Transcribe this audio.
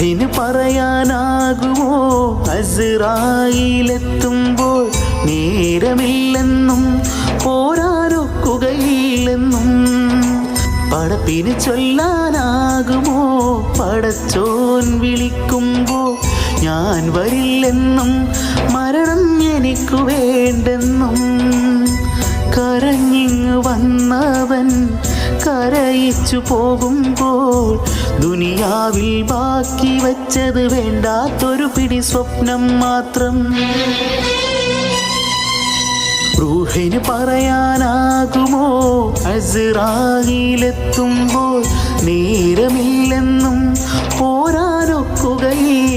റൂഹിന് പറയാനാകുമോ അസ്റായീലെത്തുമ്പോൾ നേരമില്ലെന്നും പോരാനൊക്കുകയില്ലെന്നും? പടപ്പിന് ചൊല്ലാനാകുമോ പടച്ചോൻ വിളിക്കുമ്പോൾ ഞാൻ വരില്ലെന്നും മരണം എനിക്കു വേണ്ടെന്നും? കരഞ്ഞിങ്ങ് വന്നവൻ കരയിച്ചു പോകുമ്പോൾ ദുനിയാവിൽ ബാക്കി വച്ചത് വേണ്ടാത്തൊരു പിടി സ്വപ്നം മാത്രം. റൂഹിന് പറയാനാകുമോ അസ്റായീലെത്തുമ്പോൾ നേരമില്ലെന്നും പോരാനൊക്കുകയില്ലെന്നും?